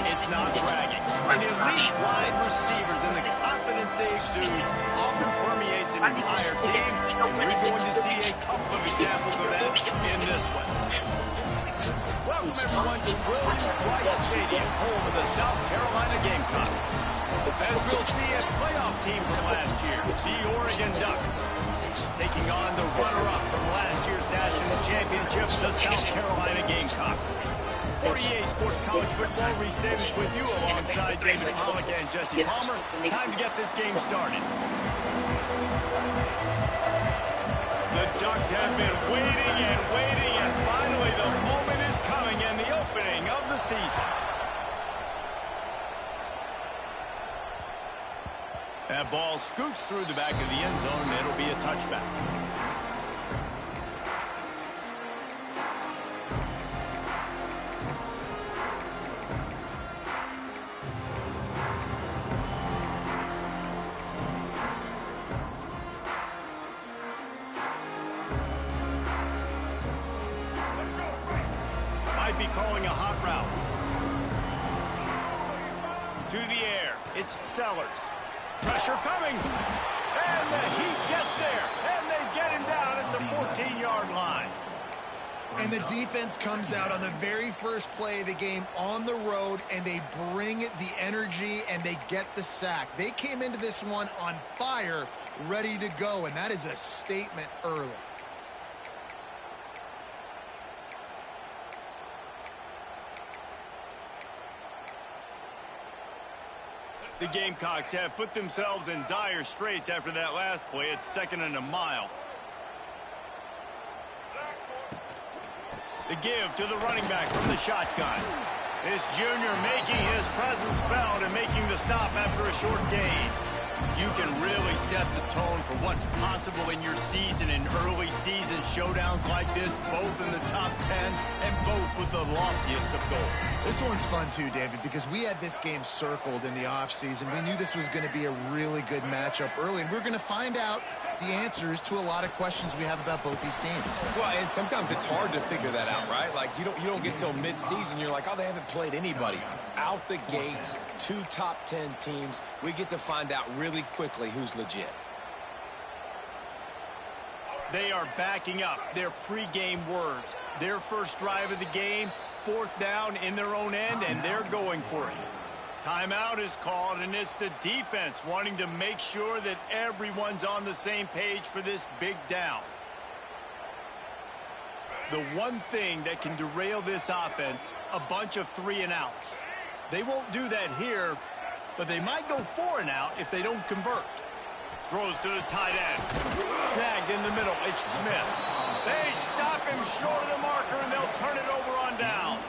It's not bragging. And elite wide receivers and the confidence they exude often permeates an entire team, and we're going to see a couple of examples of that in this one. Welcome everyone to Williams-Brice Stadium, home of the South Carolina Gamecocks. As we'll see a playoff team from last year, the Oregon Ducks, taking on the runner-up from last year's national championship, the South Carolina Gamecocks. 48 Sports College Football restatements with you alongside David Pollock and Jesse Palmer. Time to get this game started. The Ducks have been waiting, and finally the moment is coming in the opening of the season. That ball scoots through the back of the end zone, and it'll be a touchback. Might be calling a hot route. To the air, it's Sellers. Pressure coming, and the Heat gets there, and they get him down at the 14-yard line. And the defense comes out on the very first play of the game on the road, and they bring the energy, and they get the sack. They came into this one on fire, ready to go, and that is a statement early. The Gamecocks have put themselves in dire straits after that last play. It's 2nd and a mile. The give to the running back from the shotgun. This junior making his presence felt and making the stop after a short gain. You can really set the tone for what's possible in your season in early season showdowns like this, both in the top 10 and both with the loftiest of goals. This one's fun too, David, because we had this game circled in the offseason. We knew this was going to be a really good matchup early, and we're going to find out the answers to a lot of questions we have about both these teams. Well, and sometimes it's hard to figure that out, right? Like, you don't get till mid-season, you're like, oh, they haven't played anybody. Out the gates, 2 top 10 teams, we get to find out really quickly who's legit. They are backing up their pregame words. Their first drive of the game, 4th down in their own end, and they're going for it. Timeout is called, and it's the defense wanting to make sure that everyone's on the same page for this big down. The one thing that can derail this offense, a bunch of 3-and-outs. They won't do that here, but they might go 4-and-out if they don't convert. Throws to the tight end. Snagged in the middle. It's Smith. They stop him short of the marker, and they'll turn it over on down.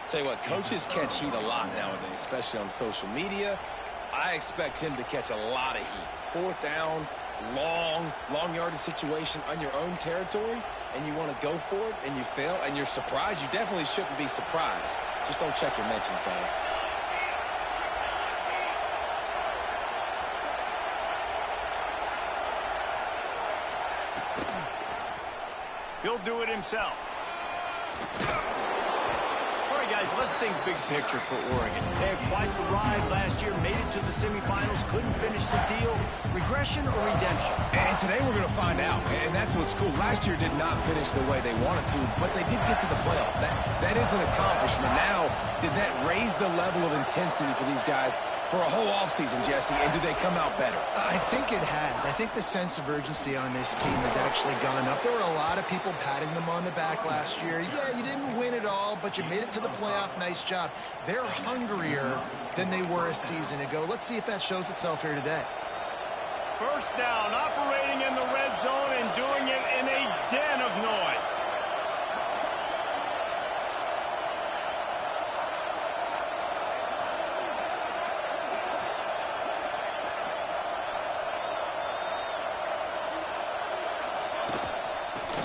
Tell you what, coaches catch heat a lot nowadays, especially on social media. I expect him to catch a lot of heat. 4th down, long yardage situation on your own territory, and you want to go for it, and you fail, and you're surprised. You definitely shouldn't be surprised. Just don't check your mentions, dog. He'll do it himself. Guys, let's think big picture for Oregon. They had quite the ride last year, made it to the semifinals, couldn't finish the deal. Regression or redemption? And today we're going to find out, and that's what's cool. Last year did not finish the way they wanted to, but they did get to the playoff. That is an accomplishment. Now, did that raise the level of intensity for these guys for a whole offseason, Jesse, and do they come out better? I think it has. I think the sense of urgency on this team has actually gone up. There were a lot of people patting them on the back last year. Yeah, you didn't win it all, but you made it to the playoff. Nice job. They're hungrier than they were a season ago. Let's see if that shows itself here today. First down, operating in the red zone and doing it in a den of noise.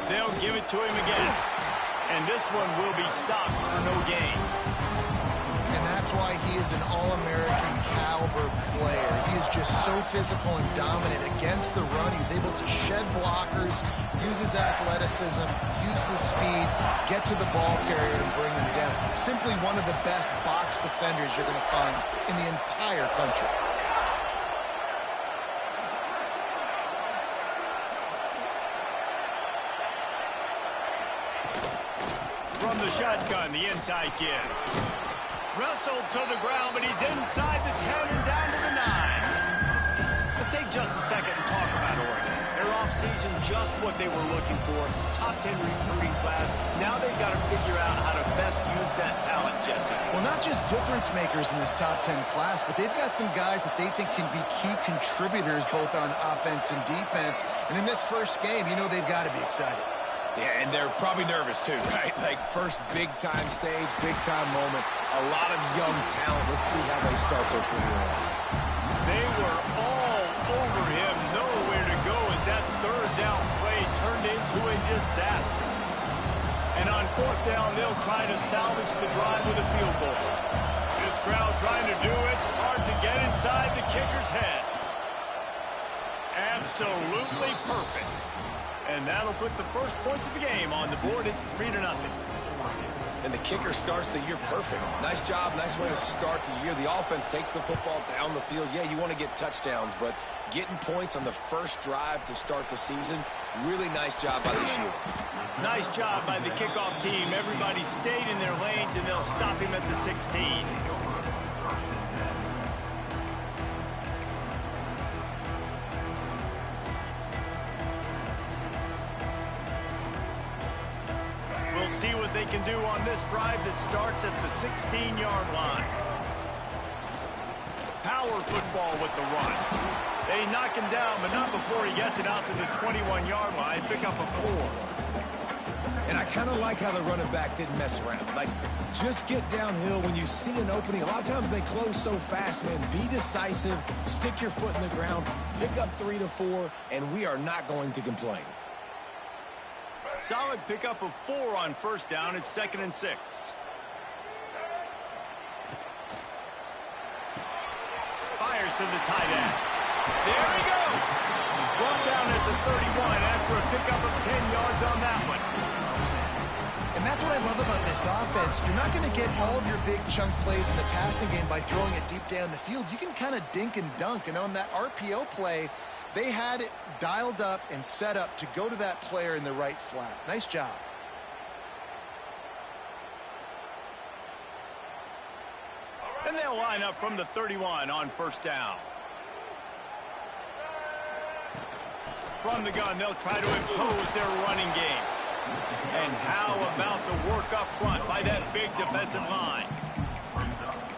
They'll give it to him again. And this one will be stopped for no gain. And that's why he is an All-American caliber player. He is just so physical and dominant against the run. He's able to shed blockers, use his athleticism, use his speed, get to the ball carrier and bring him down. Simply one of the best box defenders you're going to find in the entire country. From the shotgun, the inside give. Wrestled to the ground, but he's inside the 10 and down to the 9. Let's take just a second and talk about Oregon. Their offseason, just what they were looking for. Top 10 recruiting class. Now they've got to figure out how to best use that talent, Jesse. Well, not just difference makers in this top 10 class, but they've got some guys that they think can be key contributors both on offense and defense. And in this first game, you know they've got to be excited. Yeah, and they're probably nervous too, right? Like first big-time stage, big-time moment. A lot of young talent. Let's see how they start their career off. They were all over him, nowhere to go as that third down play turned into a disaster. And on fourth down, they'll try to salvage the drive with a field goal. This crowd trying to do it. Hard to get inside the kicker's head. Absolutely perfect. And that'll put the first points of the game on the board. It's 3-0. And the kicker starts the year perfect. Nice job, nice way to start the year. The offense takes the football down the field. Yeah, you want to get touchdowns, but getting points on the first drive to start the season, really nice job by this unit. Nice job by the kickoff team. Everybody stayed in their lanes, and they'll stop him at the 16. We'll see what they can do on this drive that starts at the 16-yard line. Power football with the run. They knock him down, but not before he gets it out to the 21-yard line. Pick up a 4. And I kind of like how the running back didn't mess around. Like, just get downhill when you see an opening. A lot of times they close so fast, man. Be decisive, stick your foot in the ground, pick up 3 to 4, and we are not going to complain. Solid pickup of 4 on first down. It's 2nd and 6. Fires to the tight end. There he goes. Brought down at the 31 after a pickup of 10 yards on that one. And that's what I love about this offense. You're not going to get all of your big chunk plays in the passing game by throwing it deep down the field. You can kind of dink and dunk. And on that RPO play, they had it dialed up and set up to go to that player in the right flat. Nice job. And they'll line up from the 31 on first down. From the gun, they'll try to impose their running game. And how about the work up front by that big defensive line?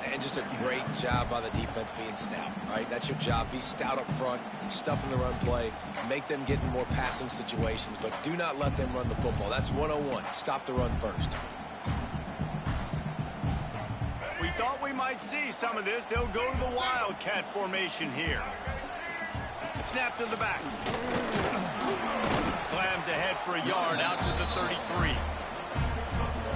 And just a great job by the defense being stout, right? That's your job. Be stout up front, stuff in the run play, make them get in more passing situations, but do not let them run the football. That's 101. Stop the run first. We thought we might see some of this. They'll go to the Wildcat formation here. Snap to the back. Slams ahead for a yard out to the 33.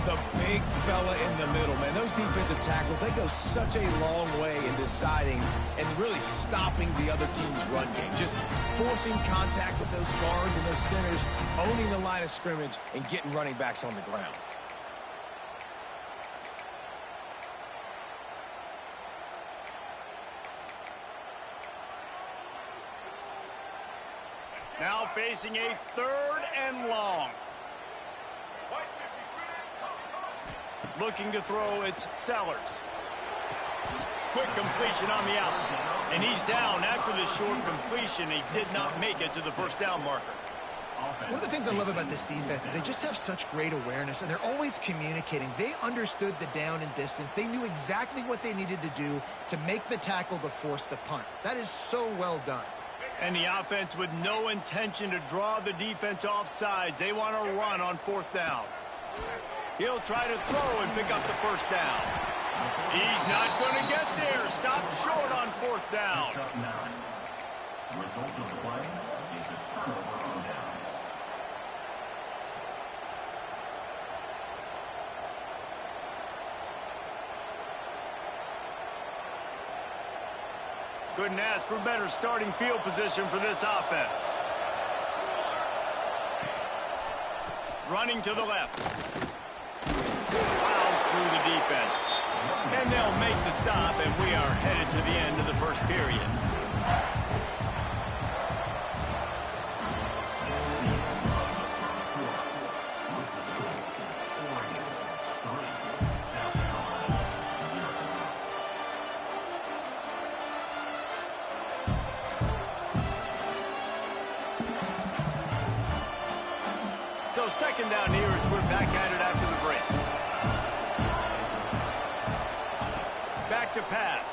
The big fella in the middle, man. Those defensive tackles, they go such a long way in deciding and really stopping the other team's run game. Just forcing contact with those guards and those centers, owning the line of scrimmage, and getting running backs on the ground. Now facing a 3rd and long. Looking to throw, it's Sellers. Quick completion on the out. And he's down after the short completion. He did not make it to the first down marker. One of the things I love about this defense is they just have such great awareness, and they're always communicating. They understood the down and distance. They knew exactly what they needed to do to make the tackle to force the punt. That is so well done. And the offense with no intention to draw the defense off sides. They want to run on 4th down. He'll try to throw and pick up the 1st down. He's not going to get there. Stopped short on 4th down. Result of the play is a turnover on downs. Couldn't ask for better starting field position for this offense. Running to the left. Plows through the defense. And they'll make the stop, and we are headed to the end of the 1st period. So 2nd down here as we're back at it after the break. Back to pass.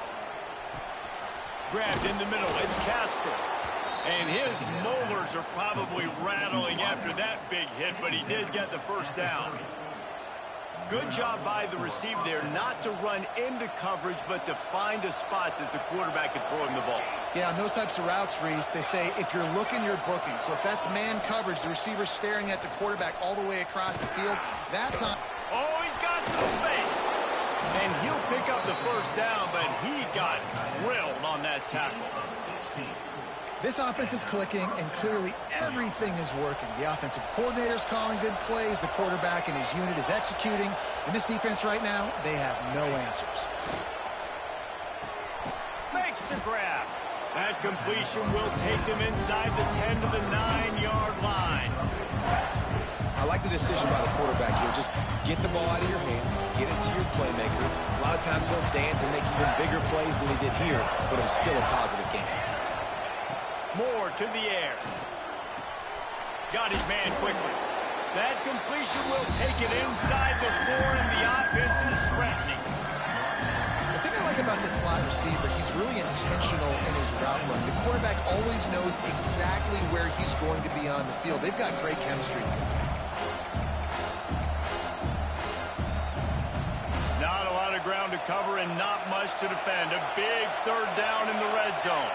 Grabbed in the middle. It's Casper. And his molars are probably rattling after that big hit, but he did get the 1st down. Good job by the receiver there not to run into coverage, but to find a spot that the quarterback can throw him the ball. Yeah, on those types of routes, Reese, they say if you're looking, you're booking. So if that's man coverage, the receiver's staring at the quarterback all the way across the field, that's on. Oh, he's got some space. And he'll pick up the 1st down, but he got drilled on that tackle. This offense is clicking, and clearly everything is working. The offensive coordinator's calling good plays. The quarterback and his unit is executing. And this defense right now, they have no answers. Makes the grab. That completion will take them inside the 10 to the 9-yard line. I like the decision by the quarterback here. Just get the ball out of your hands, get it to your playmaker. A lot of times he'll dance and make even bigger plays than he did here, but it was still a positive game. More to the air. Got his man quickly. That completion will take it inside the 4, and the offense is threatening. The thing I like about this slot receiver, he's really intentional in his route run. The quarterback always knows exactly where he's going to be on the field. They've got great chemistry. Not a lot of ground to cover and not much to defend. A big 3rd down in the red zone.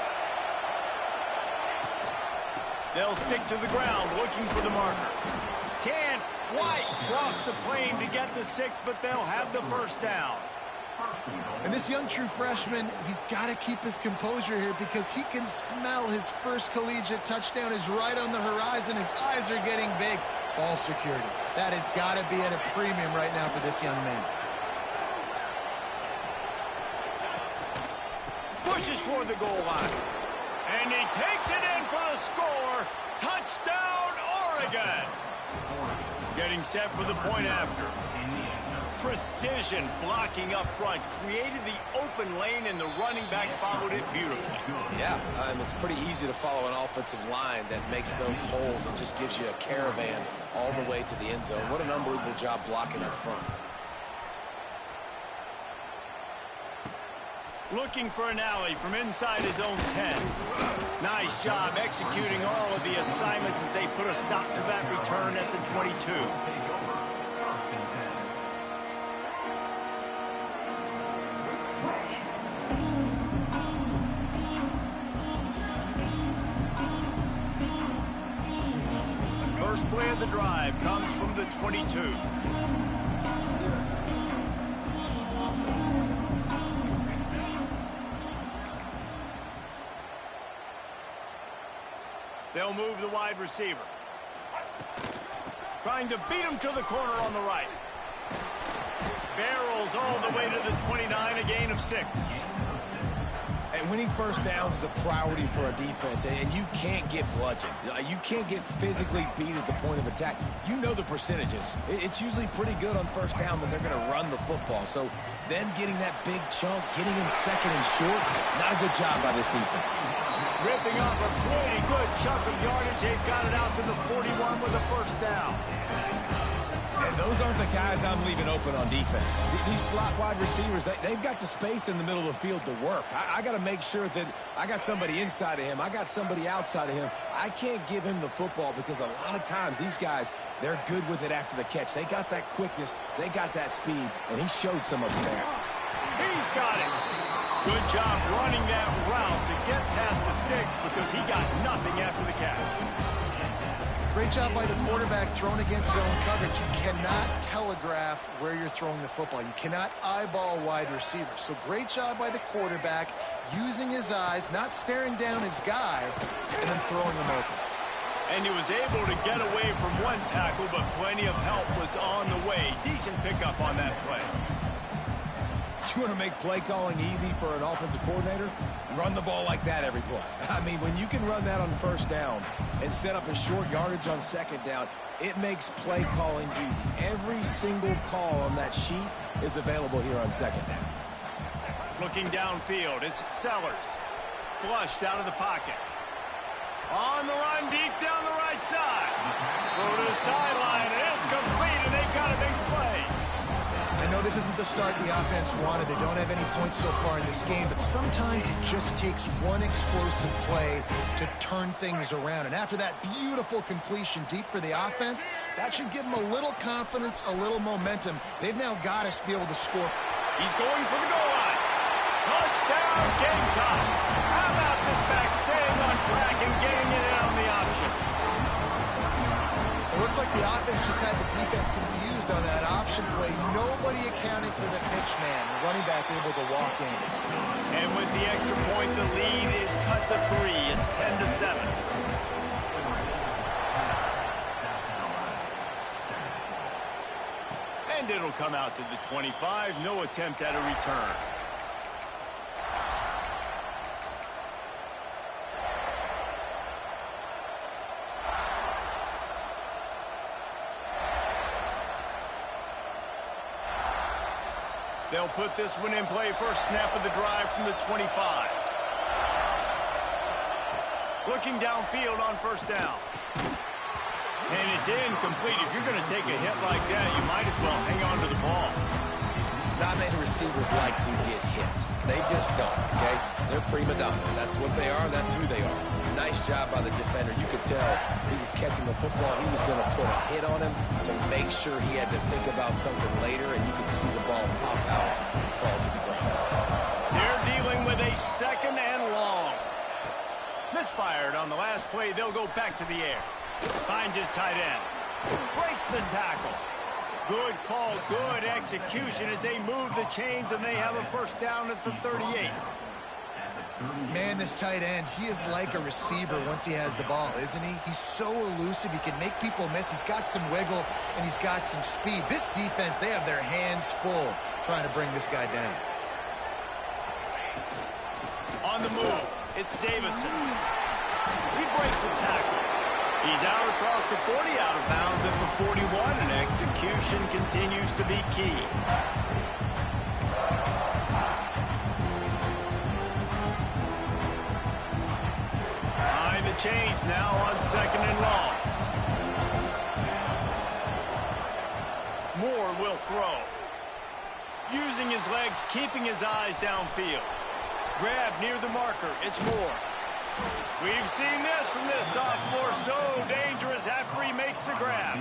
They'll stick to the ground looking for the marker. Can't quite cross the plane to get the 6, but they'll have the 1st down. And this young true freshman, he's got to keep his composure here because he can smell his first collegiate touchdown is right on the horizon. His eyes are getting big. Ball security. That has got to be at a premium right now for this young man. Pushes for the goal line. And he takes it in for the score. Touchdown, Oregon. Getting set for the point after. Precision blocking up front. Created the open lane, and the running back followed it beautifully. Yeah, it's pretty easy to follow an offensive line that makes those holes and just gives you a caravan all the way to the end zone. What an unbelievable job blocking up front. Looking for an alley from inside his own 10. Nice job executing all of the assignments as they put a stop to that return at the 22. First play of the drive comes from the 22. They'll move the wide receiver. Trying to beat him to the corner on the right. Barrels all the way to the 29, a gain of 6. And winning 1st downs is a priority for a defense, and you can't get bludgeoned. You can't get physically beat at the point of attack. You know the percentages. It's usually pretty good on 1st down that they're going to run the football. So them getting that big chunk, getting in 2nd and short, not a good job by this defense. Ripping off a pretty good chunk of yardage. They've got it out to the 41 with a 1st down. And those aren't the guys I'm leaving open on defense. These slot wide receivers, they've got the space in the middle of the field to work. I got to make sure that I got somebody inside of him. I got somebody outside of him. I can't give him the football because a lot of times these guys, they're good with it after the catch. They got that quickness. They got that speed, and he showed some of it there. He's got it. Good job running that route to get past the sticks because he got nothing after the catch. Great job by the quarterback thrown against zone coverage. You cannot telegraph where you're throwing the football. You cannot eyeball wide receivers. So great job by the quarterback using his eyes, not staring down his guy, and then throwing him open. And he was able to get away from one tackle, but plenty of help was on the way. Decent pickup on that play. You want to make play calling easy for an offensive coordinator? Run the ball like that every play. I mean, when you can run that on first down and set up a short yardage on second down, it makes play calling easy. Every single call on that sheet is available here on second down. Looking downfield, it's Sellers. Flushed out of the pocket. On the run, deep down the right side. Go to the sideline, and it's complete, and they've got a big play. I know this isn't the start the offense wanted. They don't have any points so far in this game, but sometimes it just takes one explosive play to turn things around. And after that beautiful completion deep for the offense, that should give them a little confidence, a little momentum. They've now got to be able to score. He's going for the goal line. Touchdown, Gamecocks. How about this back staying on track and getting it in on the option? It looks like the offense just had the defense confused on that option play. Nobody accounting for the pitch man. The running back able to walk in. And with the extra point, the lead is cut to 3. It's 10-7. And it'll come out to the 25. No attempt at a return. They'll put this one in play. First snap of the drive from the 25. Looking downfield on first down. And it's incomplete. If you're going to take a hit like that, you might as well hang on to the ball. Not many receivers like to get hit. They just don't, okay? They're prima donnas. That's what they are. That's who they are. Nice job by the defender. You could tell he was catching the football. He was going to put a hit on him to make sure he had to think about something later, and you could see the ball pop out and fall to the ground. They're dealing with a second and long. Misfired on the last play. They'll go back to the air. Finds his tight end. Breaks the tackle. Good call, good execution as they move the chains, and they have a first down at the 38. Man, this tight end, he is like a receiver once he has the ball, isn't he? He's so elusive. He can make people miss. He's got some wiggle, and he's got some speed. This defense, they have their hands full trying to bring this guy down. On the move, it's Davison. He breaks the tackle. He's out across the 40, out of bounds at the 41, and execution continues to be key. Behind the chains now on second and long. Moore will throw. Using his legs, keeping his eyes downfield. Grab near the marker. It's Moore. We've seen this from this sophomore, so dangerous after he makes the grab.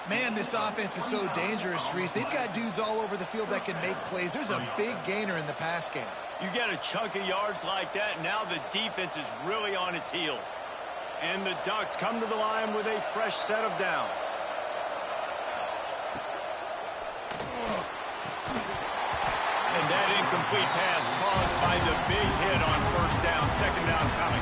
Man, this offense is so dangerous, Reese. They've got dudes all over the field that can make plays. There's a big gainer in the pass game. You get a chunk of yards like that, now the defense is really on its heels. And the Ducks come to the line with a fresh set of downs. And that incomplete pass caused by the big hit on first down, second down coming.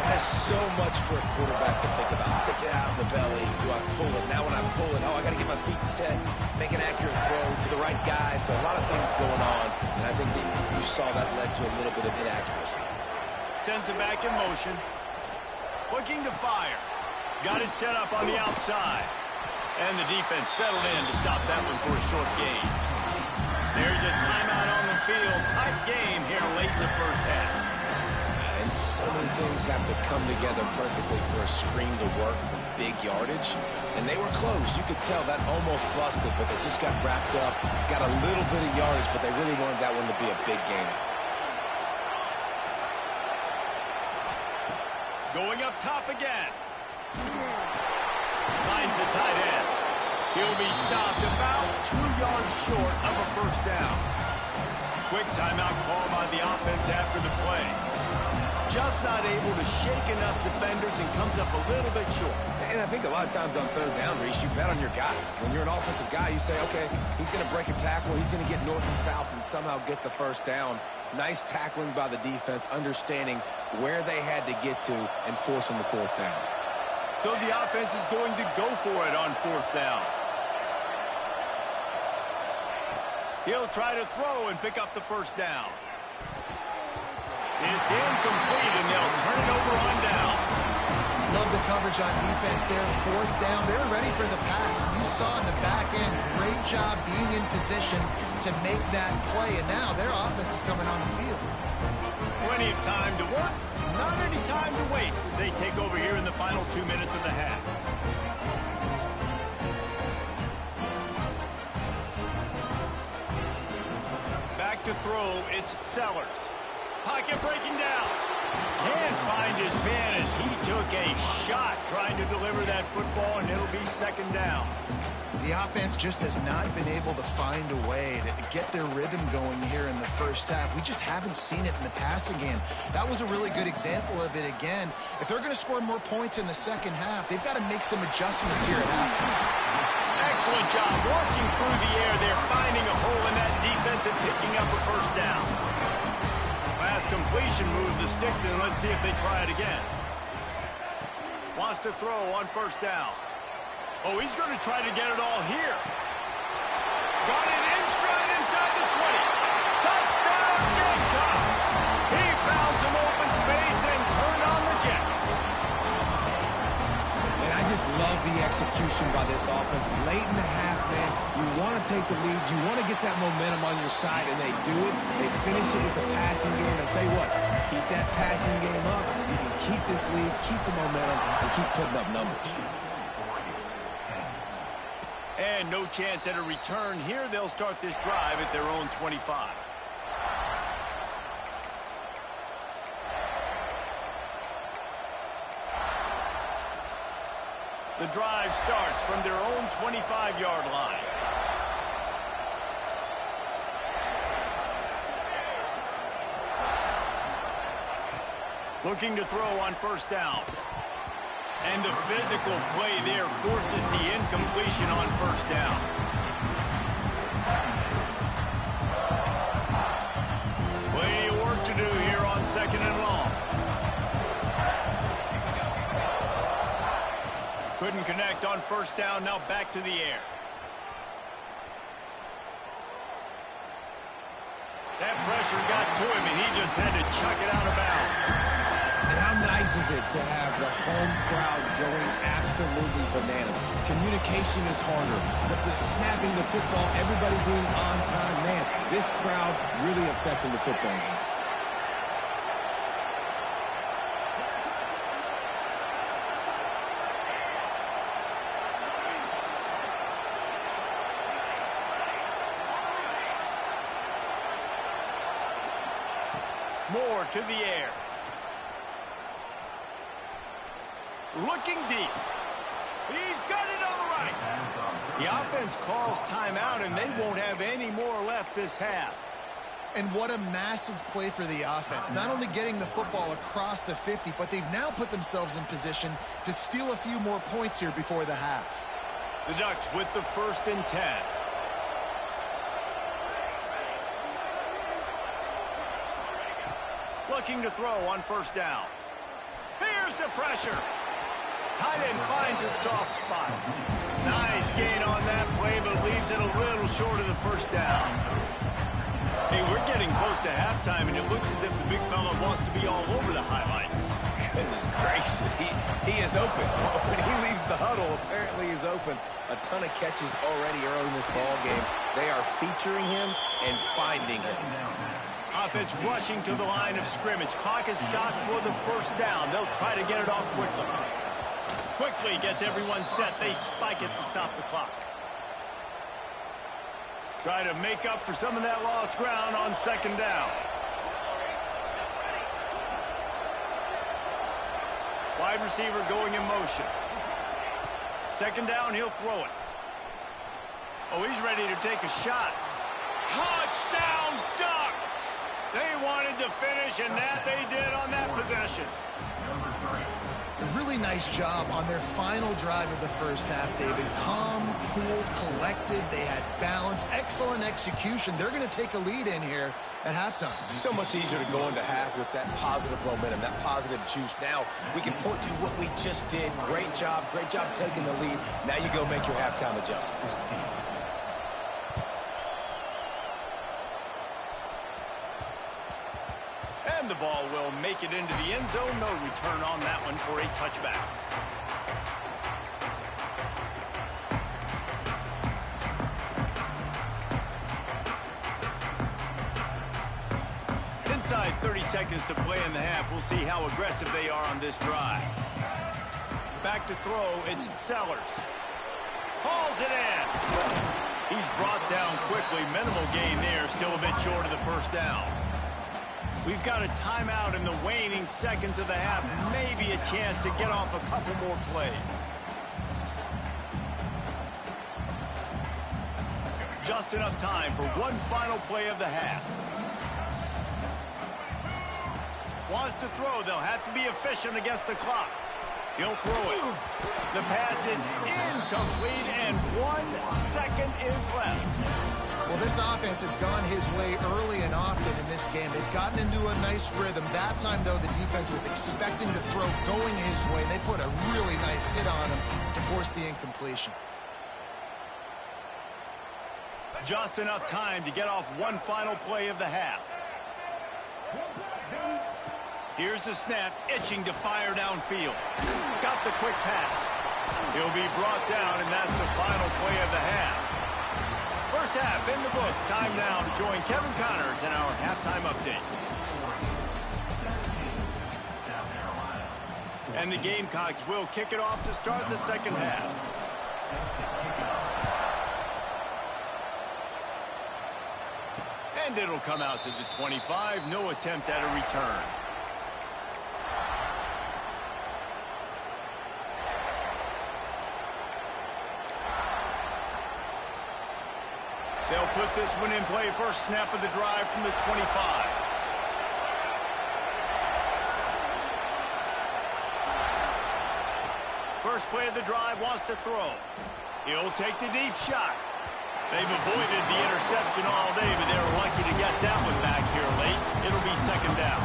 That's so much for a quarterback to think about. Stick it out in the belly. Do I pull it? Now when I pull it, oh, I got to get my feet set, make an accurate throw to the right guy. So a lot of things going on, and I think that you saw that led to a little bit of inaccuracy. Sends it back in motion. Looking to fire. Got it set up on the outside. And the defense settled in to stop that one for a short gain. There's a timeout on the field. Tight game here late in the first half. And So many things have to come together perfectly for a screen to work for big yardage. And they were close. You could tell that almost busted, but they just got wrapped up, got a little bit of yardage, but they really wanted that one to be a big gainer. Going up top again. Finds the tight end. He'll be stopped about 2 yards short of a first down. Quick timeout call by the offense after the play. Just not able to shake enough defenders and comes up a little bit short. And I think a lot of times on third down, Reese, you bet on your guy. When you're an offensive guy, you say, okay, he's going to break a tackle, he's going to get north and south and somehow get the first down. Nice tackling by the defense, understanding where they had to get to and forcing the fourth down. So the offense is going to go for it on fourth down. He'll try to throw and pick up the first down. It's incomplete, and they'll turn it over on down. Love the coverage on defense there. Fourth down. They're ready for the pass. You saw in the back end, great job being in position to make that play. And now their offense is coming on the field. Plenty of time to work. Not any time to waste as they take over here in the final 2 minutes of the half. Back to throw, it's Sellers. Pocket breaking down. Can't find his man as he took a shot trying to deliver that football, and it'll be second down. The offense just has not been able to find a way to get their rhythm going here in the first half. We just haven't seen it in the passing game. That was a really good example of it again. If they're going to score more points in the second half, they've got to make some adjustments here at halftime. Excellent job working through the air. They're finding a hole in that defense and picking up a first down. Last completion moves the sticks, and let's see if they try it again. Wants to throw on first down. Oh, he's going to try to get it all here. Got it in stride inside the 20. Touchdown, Gamecocks! He found some open space and turned on the Jets. And I just love the execution by this offense. Late in the half, man, you want to take the lead. You want to get that momentum on your side, and they do it. They finish it with the passing game. And I'll tell you what, keep that passing game up. You can keep this lead, keep the momentum, and keep putting up numbers. And no chance at a return here. They'll start this drive at their own 25. The drive starts from their own 25-yard line. Looking to throw on first down. And the physical play there forces the incompletion on first down. Plenty of work to do here on second and long. Couldn't connect on first down, now back to the air. That pressure got to him, and he just had to chuck it out of bounds. And how nice is it to have the home crowd going absolutely bananas? Communication is harder, but the snapping the football, everybody being on time, man, this crowd really affecting the football game. Moore to the air. Looking deep. He's got it on the right. The offense calls timeout, and they won't have any more left this half. And what a massive play for the offense. Not only getting the football across the 50, but they've now put themselves in position to steal a few more points here before the half. The Ducks with the 1st and 10. Looking to throw on first down. Here's the pressure. Tight end finds a soft spot. Nice gain on that play, but leaves it a little short of the first down. Hey, we're getting close to halftime, and it looks as if the big fella wants to be all over the highlights. Goodness gracious, he is open. When he leaves the huddle, apparently he's open. A ton of catches already early in this ball game. They are featuring him and finding him. Offense rushing to the line of scrimmage. Clock is stopped for the first down. They'll try to get it off quickly. Quickly gets everyone set. They spike it to stop the clock. Try to make up for some of that lost ground on second down. Wide receiver going in motion. Second down, he'll throw it. Oh, he's ready to take a shot. Touchdown, Ducks! They wanted to finish, and that they did on that possession. A really nice job on their final drive of the first half, David. Calm, cool, collected. They had balance. Excellent execution. They're going to take a lead in here at halftime. It's so much easier to go into half with that positive momentum, that positive juice. Now we can point to what we just did. Great job taking the lead. Now you go make your halftime adjustments. And the ball will make it into the end zone. No return on that one for a touchback. Inside 30 seconds to play in the half. We'll see how aggressive they are on this drive. Back to throw. It's Sellers. Hauls it in. He's brought down quickly. Minimal gain there. Still a bit short of the first down. We've got a timeout in the waning seconds of the half. Maybe a chance to get off a couple more plays. Just enough time for one final play of the half. Wants to throw. They'll have to be efficient against the clock. He'll throw it. The pass is incomplete, and 1 second is left. Well, this offense has gone his way early and often in this game. They've gotten into a nice rhythm. That time, though, the defense was expecting to throw going his way. They put a really nice hit on him to force the incompletion. Just enough time to get off one final play of the half. Here's the snap, itching to fire downfield. Got the quick pass. He'll be brought down, and that's the final play of the half. First half in the books. Time now to join Kevin Connors in our halftime update. And the Gamecocks will kick it off to start the second half. And it'll come out to the 25. No attempt at a return. They'll put this one in play. First snap of the drive from the 25. First play of the drive, wants to throw. He'll take the deep shot. They've avoided the interception all day, but they were lucky to get that one back here late. It'll be second down.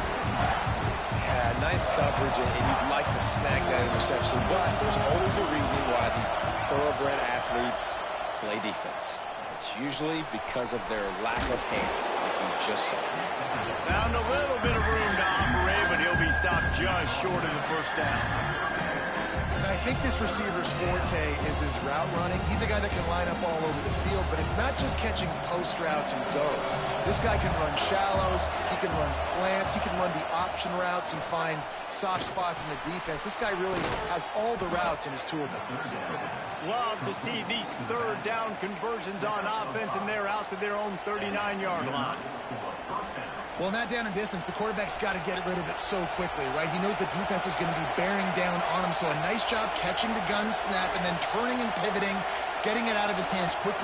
Yeah, nice coverage, and you'd like to snag that interception, but there's always a reason why these thoroughbred athletes play defense. It's usually because of their lack of hands, like you just saw. Found a little bit of room to operate, but he'll be stopped just short of the first down. And I think this receiver's forte is his route running. He's a guy that can line up all over the field, but it's not just catching post routes and goes. This guy can run shallows, he can run slants, he can run the option routes and find soft spots in the defense. This guy really has all the routes in his toolbox. Love to see these third down conversions on offense, and they're out to their own 39-yard line. Well, not down in distance. The quarterback's got to get rid of it so quickly, right? He knows the defense is going to be bearing down on him, so a nice job catching the gun snap and then turning and pivoting, getting it out of his hands quickly.